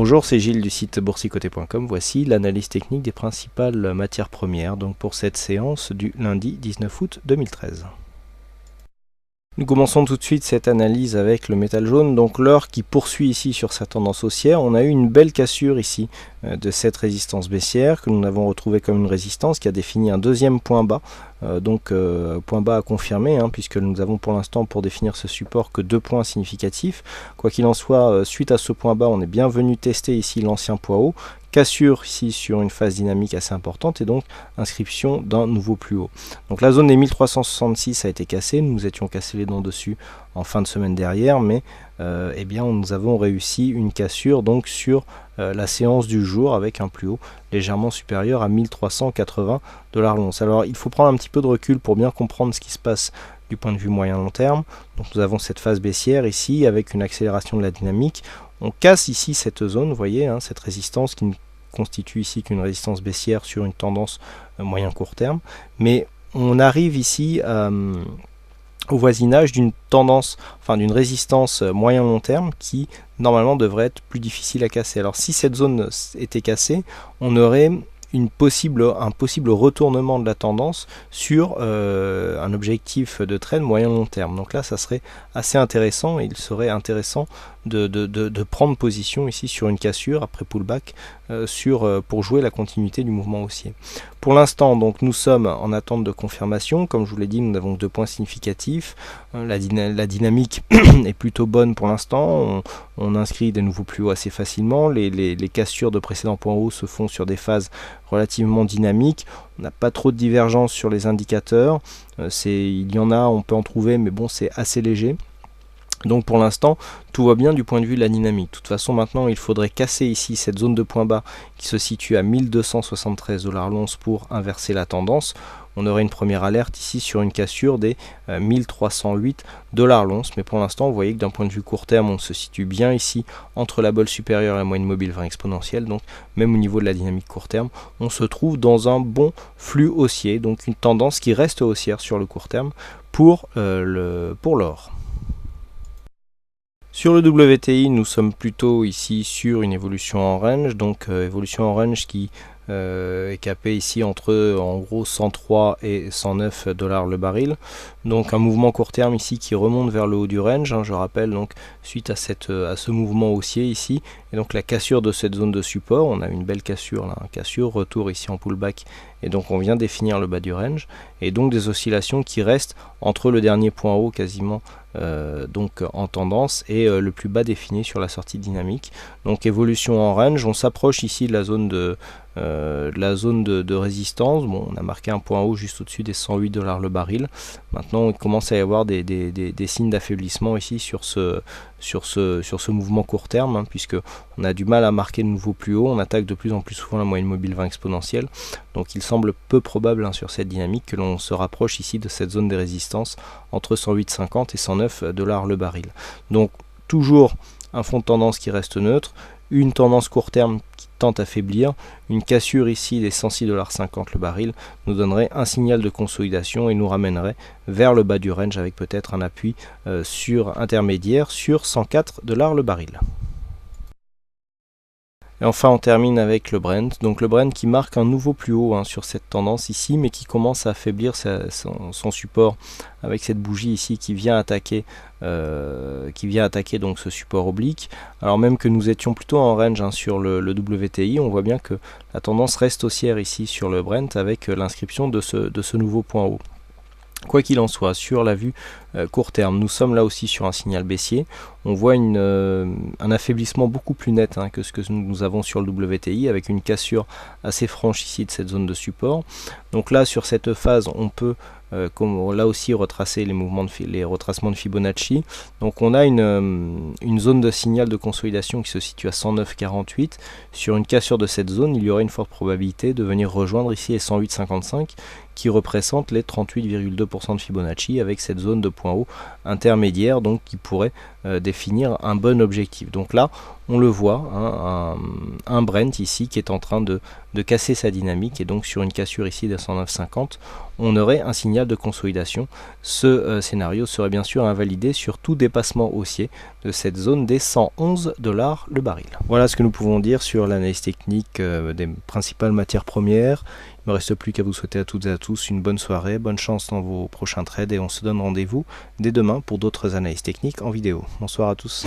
Bonjour, c'est Gilles du site boursicoté.com. Voici l'analyse technique des principales matières premières donc pour cette séance du lundi 19 août 2013. Nous commençons tout de suite cette analyse avec le métal jaune, donc l'or qui poursuit ici sur sa tendance haussière. On a eu une belle cassure ici de cette résistance baissière que nous avons retrouvée comme une résistance qui a défini un deuxième point bas, point bas à confirmer puisque nous avons pour l'instant pour définir ce support que deux points significatifs. Quoi qu'il en soit, suite à ce point bas, on est bien venu tester ici l'ancien point haut. Cassure ici sur une phase dynamique assez importante et donc inscription d'un nouveau plus haut. Donc la zone des 1366 a été cassée, nous étions cassés les dents dessus en fin de semaine dernière, mais nous avons réussi une cassure donc sur la séance du jour avec un plus haut légèrement supérieur à 1380 $ l'once. Alors il faut prendre un petit peu de recul pour bien comprendre ce qui se passe du point de vue moyen-long terme. Donc nous avons cette phase baissière ici avec une accélération de la dynamique. On casse ici cette zone, vous voyez, cette résistance qui ne constitue ici qu'une résistance baissière sur une tendance moyen-court terme. Mais on arrive ici au voisinage d'une tendance, d'une résistance moyen-long terme qui normalement devrait être plus difficile à casser. Alors si cette zone était cassée, on aurait un possible retournement de la tendance sur un objectif de trend moyen-long terme. Donc là, ça serait assez intéressant et il serait intéressant de prendre position ici sur une cassure après pullback pour jouer la continuité du mouvement haussier. Pour l'instant, donc nous sommes en attente de confirmation. Comme je vous l'ai dit, nous avons deux points significatifs. La dynamique est plutôt bonne pour l'instant. On inscrit des nouveaux plus hauts assez facilement. Les cassures de précédents points hauts se font sur des phases relativement dynamiques. On n'a pas trop de divergence sur les indicateurs. Il y en a, on peut en trouver, mais bon, c'est assez léger. Donc pour l'instant, tout va bien du point de vue de la dynamique. De toute façon, maintenant, il faudrait casser ici cette zone de point bas qui se situe à 1273 $ l'once pour inverser la tendance. On aurait une première alerte ici sur une cassure des 1308 $ l'once. Mais pour l'instant, vous voyez que d'un point de vue court terme, on se situe bien ici entre la bolle supérieure et la moyenne mobile 20 exponentielle. Donc même au niveau de la dynamique court terme, on se trouve dans un bon flux haussier. Donc une tendance qui reste haussière sur le court terme pour l'or. Sur le WTI, nous sommes plutôt ici sur une évolution en range, donc évolution en range qui est capée ici entre en gros 103 et 109 $ le baril. Donc un mouvement court terme ici qui remonte vers le haut du range, je rappelle, donc suite à ce mouvement haussier ici, et donc la cassure de cette zone de support, on a une belle cassure là, retour ici en pullback, et donc on vient définir le bas du range, et donc des oscillations qui restent entre le dernier point haut quasiment donc en tendance et le plus bas défini sur la sortie dynamique. Donc évolution en range, on s'approche ici de la zone de résistance. Bon, on a marqué un point haut juste au-dessus des 108 $ le baril. Maintenant, il commence à y avoir des signes d'affaiblissement ici sur ce mouvement court terme, puisque on a du mal à marquer de nouveaux plus hauts. On attaque de plus en plus souvent la moyenne mobile 20 exponentielle. Donc il semble peu probable sur cette dynamique que l'on se rapproche ici de cette zone de résistance entre 108,50 et 109 $ le baril. Donc toujours un fond de tendance qui reste neutre, une tendance court terme qui tente à faiblir, une cassure ici des 106,50 $ le baril nous donnerait un signal de consolidation et nous ramènerait vers le bas du range avec peut-être un appui intermédiaire sur 104 $ le baril. Et enfin, on termine avec le Brent. Donc le Brent qui marque un nouveau plus haut sur cette tendance ici, mais qui commence à affaiblir son support avec cette bougie ici qui vient attaquer donc ce support oblique. Alors même que nous étions plutôt en range sur le WTI, on voit bien que la tendance reste haussière ici sur le Brent avec l'inscription de ce nouveau point haut. Quoi qu'il en soit, sur la vue court terme, nous sommes là aussi sur un signal baissier. On voit un affaiblissement beaucoup plus net que ce que nous avons sur le WTI, avec une cassure assez franche ici de cette zone de support. Donc là, sur cette phase, on peut là aussi retracer les retracements de Fibonacci. Donc on a une zone de signal de consolidation qui se situe à 109,48. Sur une cassure de cette zone, il y aurait une forte probabilité de venir rejoindre ici les 108,55 qui représente les 38,2% de Fibonacci avec cette zone de point haut intermédiaire donc qui pourrait définir un bon objectif. Donc là on le voit, hein, un Brent ici qui est en train de casser sa dynamique, et donc sur une cassure ici de 109,50, on aurait un signal de consolidation. Ce scénario serait bien sûr invalidé sur tout dépassement haussier de cette zone des 111 $ le baril. Voilà ce que nous pouvons dire sur l'analyse technique des principales matières premières. Il ne me reste plus qu'à vous souhaiter à toutes et à tous une bonne soirée, bonne chance dans vos prochains trades, et on se donne rendez-vous dès demain pour d'autres analyses techniques en vidéo. Bonsoir à tous.